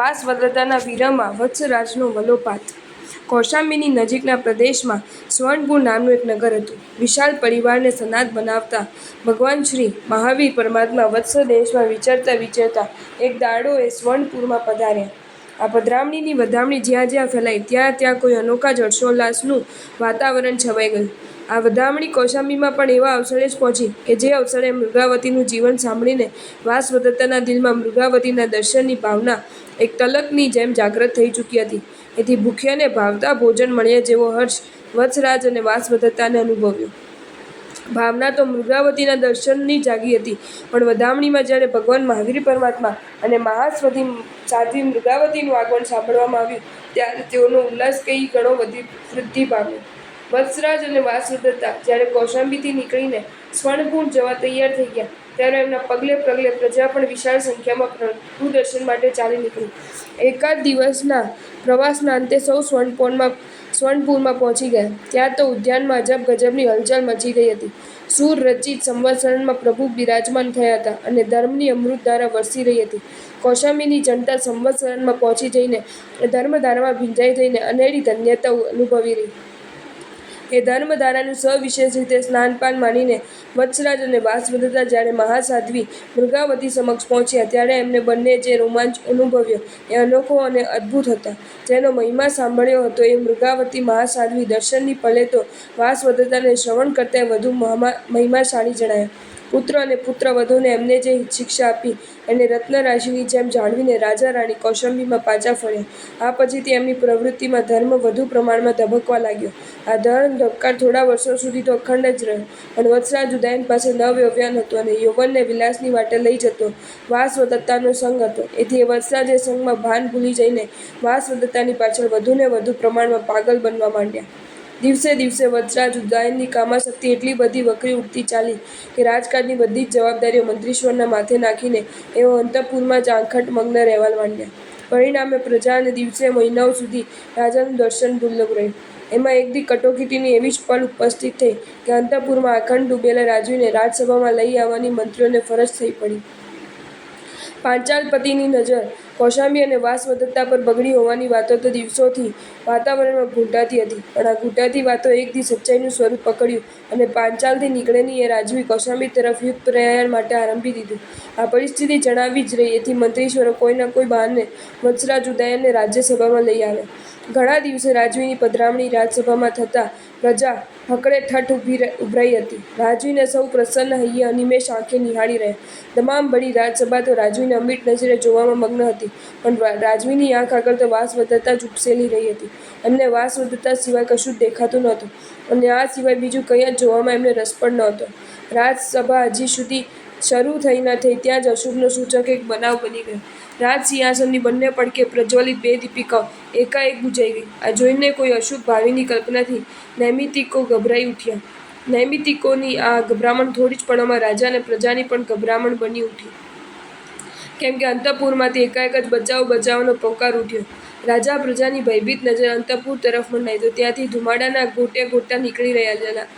વાસવદત્તાના વિરહમાં વત્સરાજનો વલોપાત. કૌશાંબીની નજીકના પ્રદેશમાં સ્વર્ણપુર નામનું એક નગર હતું. વિશાળ પરિવારને સનાત બનાવતા ભગવાન શ્રી મહાવીર પરમાત્મા વત્સ દેશમાં વિચરતા વિચરતા એક દાડો એ સ્વર્ણપુરમાં પધાર્યા. આ પધરામણીની વધામણી જ્યાં જ્યાં ફેલાઈ ત્યાં ત્યાં કોઈ અનોખા જ હર્ષોલ્લાસનું વાતાવરણ છવાઈ ગયું. આ વધામણી કૌશાંબીમાં પણ એવા અવસરે જ પહોંચી કે જે અવસરે મૃગાવતીનું જીવન સાંભળીને વાસવદત્તાના દિલમાં મૃગાવતીના દર્શનની ભાવના એક તલકની જેમ જાગ્રત થઈ ચૂકી હતી. એથી ભૂખ્યાને ભાવતા ભોજન મળ્યા જેવો હર્ષ વત્સરાજ અને વાસવદત્તાને અનુભવ્યો. ભાવના તો મૃગાવતીના દર્શનની જાગી હતી, પણ વધામણીમાં જ્યારે ભગવાન મહાવીર પરમાત્મા અને સાધ્વી મૃગાવતીનું આગમન સાંભળવામાં આવ્યું ત્યારે તેઓનો ઉલ્લાસ કઈ ઘણો વૃદ્ધિ પામ્યો. વત્સરાજ અને વાસવદત્તા જ્યારે કૌશાંબીથી નીકળીને સ્વર્ણપુર જવા તૈયાર થઈ ગયા ત્યારે એમના પગલે પગલે પ્રજા પણ વિશાળ સંખ્યામાં પ્રભુ દર્શન માટે ચાલી નીકળી. એકાદ દિવસના પ્રવાસના અંતે સૌ સ્વર્ણપુરમાં પહોંચી ગયા. ત્યાં તો ઉદ્યાનમાં અજબ ગજબની હલચલ મચી ગઈ હતી. સૂર રચિત સંવત્સરમાં પ્રભુ બિરાજમાન થયા હતા અને ધર્મની અમૃતધારા વરસી રહી હતી. કૌશાંબીની જનતા સંવત્સરમાં પહોંચી જઈને ધર્મધારામાં ભીંજાઈ જઈને અનેરી ધન્યતા અનુભવી રહી. એ ધર્મધારાનું સવિશેષ રીતે સ્નાનપાન માનીને વત્સરાજ અને વાસવદત્તા જ્યારે મહાસાધ્વી મૃગાવતી સમક્ષ પહોંચ્યા ત્યારે એમને બંને જે રોમાંચ અનુભવ્યો એ અનોખો અને અદ્ભુત હતા. જેનો મહિમા સાંભળ્યો હતો એ મૃગાવતી મહાસાધ્વી દર્શનની પલે તો વાસવદત્તાને શ્રવણ કરતાંય વધુ મહિમાશાળી જણાયા. પુત્ર અને પુત્રવધૂને એમને જે શિક્ષા આપી એને રત્નરાશિની જેમ જાળવીને રાજા રાણી કૌશાંબીમાં પાછા ફર્યા. આ પછીથી એમની પ્રવૃત્તિમાં ધર્મ વધુ પ્રમાણમાં ધબકવા લાગ્યો. આ ધર્મ ધબકાર થોડા વર્ષો સુધી તો અખંડ જ રહ્યો, પણ વત્સરાજ ઉદયન પાસે નવયૌવન હતું અને યૌવનને વિલાસની વાટે લઈ જતો વાસવદત્તાનો સંગ હતો. એથી વત્સરાજ એ સંગમાં ભાન ભૂલી જઈને વાસવદત્તાની પાછળ વધુને વધુ પ્રમાણમાં પાગલ બનવા માંડ્યા. દિવસે દિવસે વત્સરાજ ઉદયનની કામાસક્તિ એટલી બધી વકરી ઉઠતી ચાલી કે રાજકાજની બધી જ જવાબદારીઓ મંત્રીશ્વરના માથે નાખીને એઓ અંતઃપુરમાં જ આંખટ મગ્ન રહેવા માંડ્યા. પરિણામે પ્રજાને દિવસે મહિનાઓ સુધી રાજાનું દર્શન દુર્લભ રહ્યું. એમાં એક દી કટોકટીની એવી જ પલ ઉપસ્થિત થઈ કે અંતઃપુરમાં આખંડ ડૂબેલા રાજવીને રાજસભામાં લઈ આવવાની મંત્રીઓને ફરજ થઈ પડી. પાંચાલપતિની નજર કૌશાંબી અને વાસવદત્તા પર બગડી હોવાની વાતો તો દિવસોથી વાતાવરણમાં ઘૂંટાતી હતી, પણ આ ઘૂંટાતી વાતો એક દી સચ્ચાઈનું સ્વરૂપ પકડ્યું અને પાંચાલથી નીકળેલી એ રાજવી કૌશાંબી તરફ યુદ્ધ પ્રયાણ માટે આરંભી દીધું. આ પરિસ્થિતિ જણાવી જ રહી એથી મંત્રીશ્વરો કોઈના કોઈ બહાને વત્સરાજ ઉદયનને રાજ્યસભામાં લઈ આવ્યા. ઘણા દિવસે રાજવીની પધરામણી રાજસભામાં થતાં પ્રજા હકડેઠઠ ઉભરાઈ હતી. રાજવીને સૌ પ્રસન્ન હૈયે અનિમેષ આંખે નિહાળી રહ્યા. તમામ બડી રાજસભા તો રાજવીને અમીટ નજરે જોવામાં મગ્ન હતી, પણ રાજવીની આંખ આગળ તો વાસવદત્તા જ ઉપસેલી રહી હતી. એમને વાસવદત્તા સિવાય કશું જ દેખાતું નહોતું અને આ સિવાય બીજું કંઈ જ જોવામાં એમને રસ પણ નહોતો. રાજસભા હજી સુધી શરૂ થઈ ન થઈ ત્યાં જ અશુભનો સૂચક એક બનાવ બની ગયો. રાજસિંહાસનની બંને પડખે પ્રજ્વલિત બે દીપિકાઓ એકાએક બુઝાઈ ગઈ. આ જોઈને કોઈ અશુભ ભાવિની કલ્પનાથી નૈમિત્તિકો ગભરાઈ ઉઠ્યા. નૈમિત્તિકોની આ ગભરામણ થોડી જ પળોમાં રાજા અને પ્રજાની પણ ગભરામણ બની ઉઠી. કેમ કે અંતઃપુરમાંથી એકાએક જ બચાવો બચાવોનો પોકાર ઉઠ્યો. રાજા પ્રજાની ભયભીત નજર અંતઃપુર તરફ મંડાઈ તો ત્યાંથી ધુમાડાના ગોટે ગોટા નીકળી રહેલા.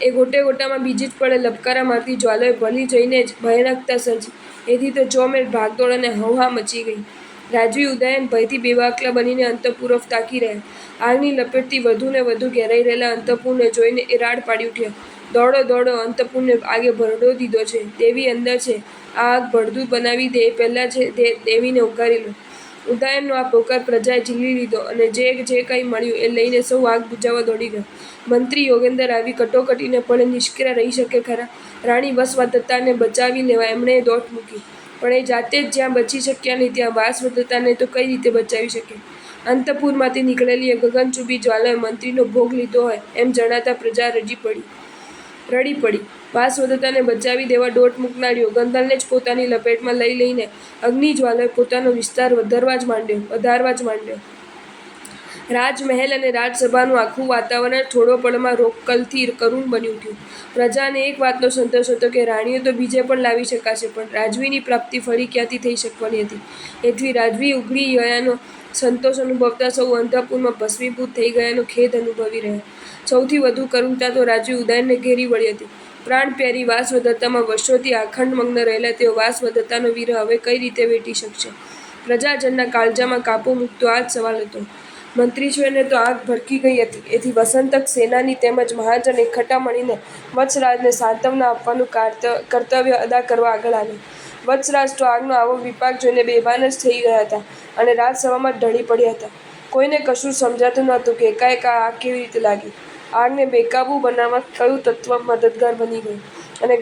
એ ગોટે ગોટામાં બીજી જ પળે લબકારા મારતી જ્વાલાએ ભલી જઈને જ ભયાનકતા સર્જી. એથી તો ચોમેર ભાગદોડ અને હૌહા મચી ગઈ. રાજવી ઉદયન ભયથી બેબાકલા બનીને અંતઃપુર તાકી રહ્યા. આગની લપેટથી વધુને વધુ ઘેરાઈ રહેલા અંતઃપુરને જોઈને એ રાડ પાડી ઉઠ્યા. દોડો દોડો, અંતઃપુરને આગે ભરડો દીધો છે, દેવી અંદર છે, આ આગ ભડદું બનાવી દે એ પહેલાં છે દેવીને ઉગારી લો. ઉદયનનો આ પોકાર પ્રજાએ ઝીલી લીધો અને જે કંઈ મળ્યું એ લઈને સૌ આગ બુઝાવવા દોડી ગયા. મંત્રી યોગેન્દ્ર આવી કટોકટીને પળે નિષ્ક્રિય રહી શકે ખરા? રાણી વત્સવદત્તાને બચાવી લેવા એમણે દોટ મૂકી, પણ એ જાતે જ જ્યાં બચી શક્યા નહીં ત્યાં વાસવદત્તાને તો કઈ રીતે બચાવી શકે? અંતઃપુરમાંથી નીકળેલી એ ગગનચુંબી જ્વાલાએ મંત્રીનો ભોગ લીધો હોય એમ જણાતા પ્રજા રડી પડી. વાસવદત્તાને બચાવી દેવા દોટ મૂકનાર યોગેન્દ્રને જ પોતાની લપેટમાં લઈ લઈને અગ્નિજ્વાલાએ પોતાનો વિસ્તાર વધારવા જ માંડ્યો. રાજમહેલ અને રાજસભાનું આખું વાતાવરણ થોડો પળમાં રોકકલથી કરુણ બની ઉઠ્યું. પ્રજાને એક વાતનો સંતોષ હતો કે રાણીઓ તો બીજે પણ લાવી શકાશે, પણ રાજવીની પ્રાપ્તિ ફરી ક્યાંથી થઈ શકવાની હતી? એથી રાજવી ઉઘડી ગયાનો સંતોષ અનુભવતા સૌ અંતઃપુરમાં ભસ્મીભૂત થઈ ગયાનો ખેદ અનુભવી રહ્યા. સૌથી વધુ કરુણતા તો રાજવી ઉદયનને ઘેરી વળી હતી. પ્રાણપ્યારી વાસવદત્તામાં વર્ષોથી આખંડ મગ્ન રહેલા તેઓ વાસવદત્તાનો વિરહ હવે કઈ રીતે વેઠી શકશે? પ્રજાજનના કાળજામાં કાપો મૂકતો આ જ સવાલ હતો. મંત્રીશ્રીઓને તો આંખ ભરકી ગઈ હતી. એથી વસંતક સેનાની તેમજ મહાજન એકઠા મળીને વત્સરાજને સાંત્વના આપવાનું કર્તવ્ય અદા કરવા આગળ આવ્યા. વત્સરાજ તો આગનો આવો વિપાક જોઈને બેભાન જ થઈ ગયા હતા અને રાજસભામાં જ ઢળી પડ્યા હતા. કોઈને કશું સમજાતું નહોતું કે એકાએક આ આગ કેવી રીતે લાગી. આગને બેકાબૂ બનાવવા કયું તત્વ મદદગાર બની ગયું અને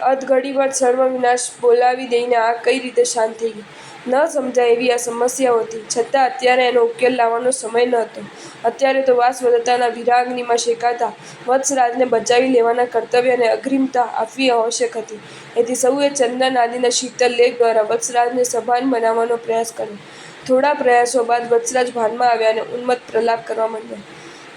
અધઘડીમાં જ સર્વવિનાશ બોલાવી દઈને આગ કઈ રીતે શાંત થઈ ગઈ. ન સમજાય એવી આ સમસ્યાઓ હતી, છતાં અત્યારે એનો ઉકેલ લાવવાનો સમય ન હતો. અત્યારે તો વાસવદત્તાના વીરાગ્નિમાં શેકાતા વત્સરાજને બચાવી લેવાના કર્તવ્યને અગ્રિમતા આપવી આવશ્યક હતી. એથી સૌએ ચંદન આદિના શીતળ લેપ દ્વારા વત્સરાજને સભાન બનાવવાનો પ્રયાસ કર્યો. થોડા પ્રયાસો બાદ વત્સરાજ ભાનમાં આવ્યા અને ઉન્મત્ત પ્રલાપ કરવા માંડ્યા.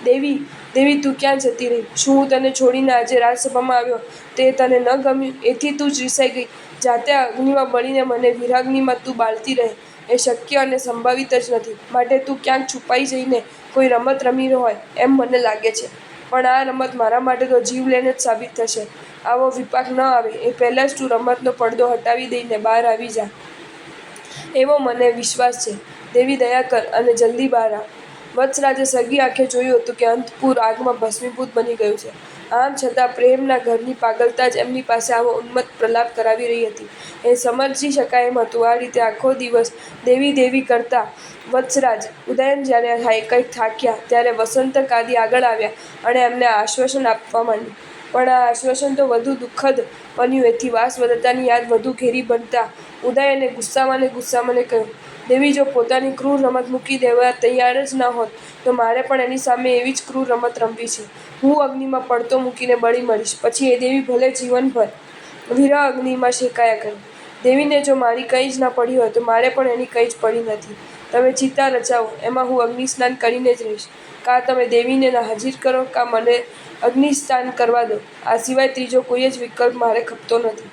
દેવી, દેવી, તું ક્યાં જતી રહી? શું હું તને છોડીને આજે રાજસભામાં આવ્યો તે તને ન ગમ્યું? એથી તું જ રિસાઈ ગઈ? જાતે અગ્નિમાં બળીને મને વીરાગ્નિમાં તું બાળતી રહે એ શક્ય અને સંભવિત જ નથી. માટે તું ક્યાંક છુપાઈ જઈને કોઈ રમત રમી હોય એમ મને લાગે છે. પણ આ રમત મારા માટે તો જીવલેણ જ સાબિત થશે. આવો વિપાક ન આવે એ પહેલાં જ તું રમતનો પડદો હટાવી દઈને બહાર આવી જા એવો મને વિશ્વાસ છે. દેવી, દયા કર અને જલ્દી બહાર આવ. વત્સરાજે સગી આંખે જોયું હતું કે અંતઃપુર આગમાં ભસ્મીભૂત બની ગયું છે. આમ છતાં પ્રેમના ઘરની પાગલતા જ એમની પાસે આવો ઉન્મત્ત પ્રલાપ કરાવી રહી હતી. એ સમજી શકાય એમ હતું. આ રીતે આખો દિવસ દેવી દેવી કરતા વત્સરાજ ઉદયન જ્યારે કંઈક થાક્યા ત્યારે વસંતક આદિ આગળ આવ્યા અને એમને આશ્વાસન આપવા માંડ્યું. પણ આ આશ્વાસન તો વધુ દુઃખદ બન્યું. એથી વાસવદત્તાની યાદ વધુ ઘેરી બનતા ઉદયને ગુસ્સામાં કહ્યું, દેવી, જો પોતાની ક્રૂર રમત મૂકી દેવા તૈયાર જ ન હોત તો મારે પણ એની સામે એવી જ ક્રૂર રમત રમવી છે. હું અગ્નિમાં પડતો મૂકીને બળી મરીશ, પછી એ દેવી ભલે જીવનભર વિરહ અગ્નિમાં શેકાયા કરે. દેવીને જો મારી કંઈ જ ના પડી હોય તો મારે પણ એની કંઈ જ પડી નથી. તમે ચિતા રચાવો, એમાં હું અગ્નિસ્નાન કરીને જ રહીશ. કાં તમે દેવીને હાજર કરો કાં મને અગ્નિસ્નાન કરવા દો. આ સિવાય ત્રીજો કોઈ જ વિકલ્પ મારે ખપતો નથી.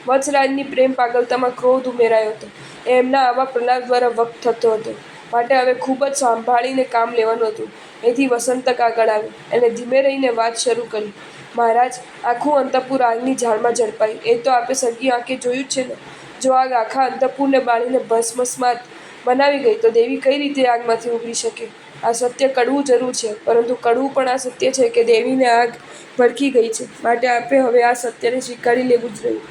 વત્સરાજની પ્રેમ પાગલતામાં ક્રોધ ઉમેરાયો હતો. એ એમના આવા પ્રલાપ દ્વારા વ્યક્ત થતો હતો. માટે હવે ખૂબ જ સંભાળીને કામ લેવાનું હતું. એથી વસંતક આગળ આવ્યો. એણે ધીમે રહીને વાત શરૂ કરી. મહારાજ, આખું અંતઃપુર આગની ઝાળમાં ઝડપાયું એ તો આપે સગી આંખે જોયું જ છે ને. જો આગ આખા અંતઃપુરને બાળીને ભસ્મસાત બનાવી ગઈ તો દેવી કઈ રીતે આગમાંથી ઉગરી શકે? આ સત્ય કડવું જરૂર છે, પરંતુ કડવું પણ આ સત્ય છે કે દેવીને આગ ભડકી ગઈ છે. માટે આપે હવે આ સત્યને સ્વીકારી લેવું જ રહ્યું.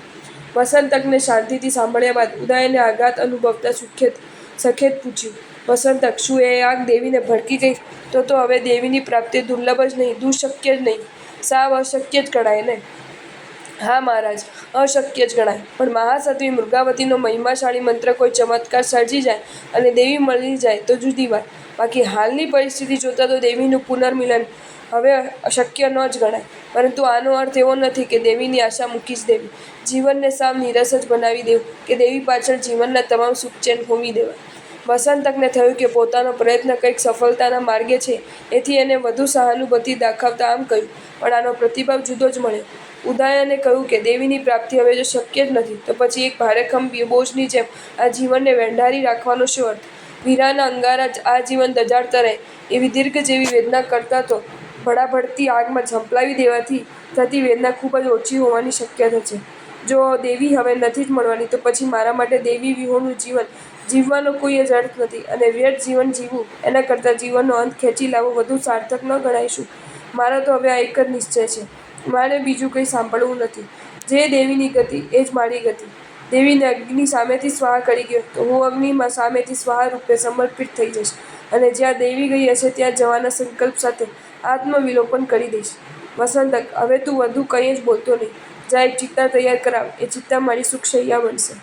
વસંતકને શાંતિથી સાંભળ્યા બાદ ઉદયને આઘાત અનુભવતા સખેત પૂછ્યું, વસંતક, શું એ આગ દેવીને ભડકી ગઈ? તો હવે દેવીની પ્રાપ્તિ દુર્લભ જ નહીં, દુઃશક્ય જ નહીં, સાવ અશક્ય જ ગણાય ને? હા મહારાજ, અશક્ય જ ગણાય. પણ મહાસત્વી મૃગાવતીનો મહિમાશાળી મંત્ર કોઈ ચમત્કાર સર્જી જાય અને દેવી મળી જાય તો જુદી વાત. બાકી હાલની પરિસ્થિતિ જોતાં તો દેવીનું પુનર્મિલન હવે શક્ય ન જ ગણાય. પરંતુ આનો અર્થ એવો નથી કે દેવીની આશા મૂકી જ દેવી, જીવનને સાવ નીરસ જ બનાવી દેવું કે દેવી પાછળ જીવનના તમામ સુખચેન હોમી દેવા. વસંતકને થયું કે પોતાનો પ્રયત્ન કંઈક સફળતાના માર્ગે છે. એથી એને વધુ સહાનુભૂતિ દાખવતા આમ કહ્યું, પણ આનો પ્રતિભાવ જુદો જ મળ્યો. ઉદયને કહ્યું કે દેવીની પ્રાપ્તિ હવે જો શક્ય જ નથી તો પછી એક ભારેખમ બોજની જેમ આ જીવનને વેંઢારી રાખવાનો શો અર્થ? વીરાના અંગારા આ જીવન દજાડતા રહે એવી દીર્ઘ જેવી વેદના કરતાં તો ભડાભડતી આગમાં ઝંપલાવી દેવાથી થતી વેદના ખૂબ જ ઓછી હોવાની શક્યતા છે. જો દેવી હવે નથી જ મળવાની તો પછી મારા માટે દેવી વિહોણું જીવન જીવવાનો કોઈ જ અર્થ નથી અને વ્યર્થ જીવન જીવવું એના કરતાં જીવનનો અંત ખેંચી લાવવો વધુ સાર્થક ન ગણાય શું? મારો તો હવે આ એક જ નિશ્ચય છે. મારે બીજું કંઈ સાંભળવું નથી. જે દેવીની ગતિ એ જ મારી ગતિ. દેવીને અગ્નિ સામેથી સ્વાહા કરી ગયો તો હું અગ્નિમાં સામેથી સ્વાહા રૂપે સમર્પિત થઈ જઈશ અને જ્યાં દેવી ગઈ હશે ત્યાં જવાના સંકલ્પ સાથે આત્મવિલોપન કરી દઈશ. વસંતક, હવે તું વધુ કંઈ જ બોલતો નહીં. જા, એક ચિત્તા તૈયાર કરાવ. એ ચિત્તા મારી સુખશૈયા બનશે.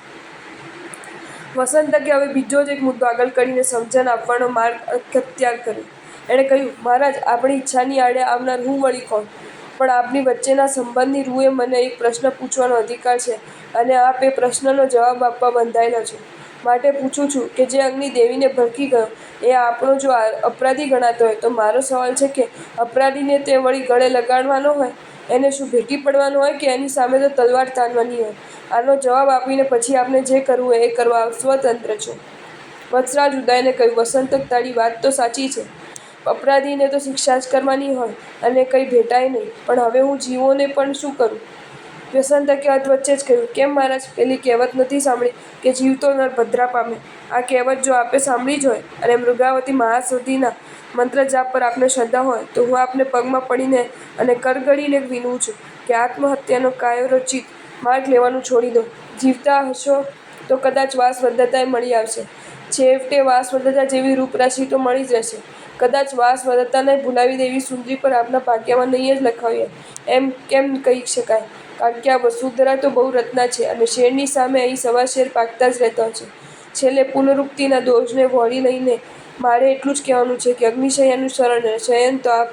વસંતકે હવે બીજો જ એક મુદ્દો આગળ કરીને સમજણ આપવાનો માર્ગ અખ્તિયાર કર્યો. એણે કહ્યું, મહારાજ, આપણી ઈચ્છાની આડે આવનાર હું વળી કોણ? પણ આપની વચ્ચેના સંબંધની રૂએ મને એક પ્રશ્ન પૂછવાનો અધિકાર છે અને આપ એ પ્રશ્નનો જવાબ આપવા બંધાયેલા છો. માટે પૂછું છું કે જે અગ્નિ દેવીને ભડકી ગયો એ આપણો જો અપરાધી ગણાતો હોય તો મારો સવાલ છે કે અપરાધીને તે વળી ગળે લગાડવાનો હોય? એને શું ભેટી પડવાનું હોય કે એની સામે તો તલવાર તાણવાની હોય? આનો જવાબ આપીને પછી આપને જે કરવું હોય એ કરવા સ્વતંત્ર છો. વત્સરાજ ઉદયને કહ્યું, વસંતક, તારી વાત તો સાચી છે. અપરાધીને તો શિક્ષા જ કરવાની હોય અને કંઈ ભેટાય નહીં. પણ હવે હું જીવોને પણ શું કરું? વસંતકે અધવચ્ચે જ કહ્યું, કેમ મહારાજ? પેલી કહેવત નથી સાંભળી કે જીવતો નર ભદ્રા પામે? આ કહેવત જો આપે સાંભળી જ હોય અને મૃગાવતી મહાસતીના મંત્ર જાપ પર આપને શ્રદ્ધા હોય તો હું આપને પગમાં પડીને અને કરગડીને વિનવું છું કે આત્મહત્યાનો કાયોરોચિત માર્ગ લેવાનું છોડી દો. જીવતા હશો તો કદાચ વાસવદત્તાએ મળી આવશે. છેવટે વાસવદત્તા જેવી રૂપરાશિ તો મળી જ રહેશે. કદાચ વાસવદત્તાને ભૂલાવી દેવી સુંદરી પર આપના ભાગ્યમાં નહીં જ લખાવ્યા એમ કેમ કહી શકાય? કારણ કે આ વસુંધરા તો બહુ રત્ના છે અને શેરની સામે અહીં સવા શેર પાકતા જ રહેતા છે. છેલ્લે પુનરુક્તિના દોષને વહોળી લઈને મારે એટલું જ કહેવાનું છે કે અગ્નિશયનનું શયન તો આપ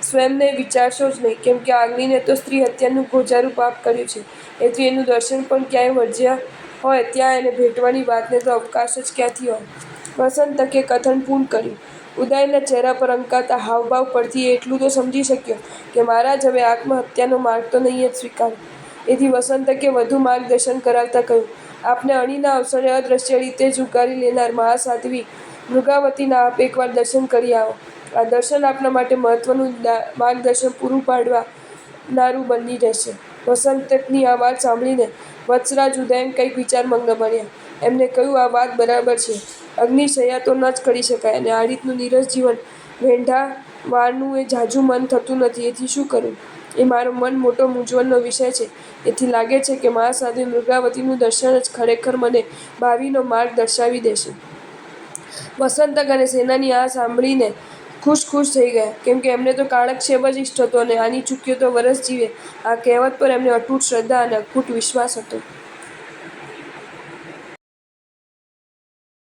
સ્વયંને વિચારશો જ નહીં, કેમ કે આ અગ્નિને તો સ્ત્રી હત્યાનું ગોજારું પાપ કર્યું છે. એથી એનું દર્શન પણ ક્યાંય વર્જ્યા હોય ત્યાં એને ભેટવાની વાતને તો અવકાશ જ ક્યાંથી હોય? વસંતકે કથન પૂર્ણ કર્યું. ઉદયના ચહેરા પર અંકાતા હાવભાવ પરથી એ એટલું તો સમજી શક્યો કે મહારાજ હવે આત્મહત્યાનો માર્ગ તો નહીં જ સ્વીકારે. એથી વસંતકે વધુ માર્ગદર્શન કરાવતા કહ્યું, આપને અણીના અવસરે અદ્રશ્ય રીતે જ ઉગારી લેનાર મહાસાધ્વી મૃગાવતીના આપ એકવાર દર્શન કરી આવો. આ દર્શન આપના માટે મહત્વનું માર્ગદર્શન પૂરું પાડનારું બની રહેશે. વસંતકની આ વાત સાંભળીને વત્સરાજ ઉદયન કંઈક વિચારમગ્ન બન્યા. એમને કહ્યું, આ વાત બરાબર છે. અગ્નિશય્યા તો ન જ કરી શકાય અને આ રીતનું નીરસ જીવન વેંઢાવાનું એ ઝાઝું મન થતું નથી. એથી શું કરવું એ મારો મન મોટો મૂંઝવણનો વિષય છે. એથી લાગે છે કે મહાસાધ્વી મૃગાવતીનું દર્શન જ ખરેખર મને ભાવિનો માર્ગ દર્શાવી દેશે. વસંતક અને સેનાની આ સાંભળીને ખુશ થઈ ગયા, કેમ કે એમને તો કાળક્ષેપ જ ઇષ્ટ હતો અને આની ચૂક્યો તો વરસ જીવે આ કહેવત પર એમને અતૂટ શ્રદ્ધા અને અખૂટ વિશ્વાસ હતો.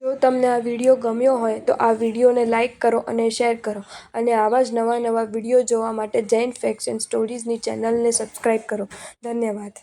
જો તમને આ વિડીયો ગમ્યો હોય તો આ વિડીયોને લાઇક કરો અને શેર કરો અને આવા જ નવા વિડીયો જોવા માટે જૈન ફેક્ટ્સ એન્ડ સ્ટોરીઝની ચેનલને સબસ્ક્રાઈબ કરો. ધન્યવાદ.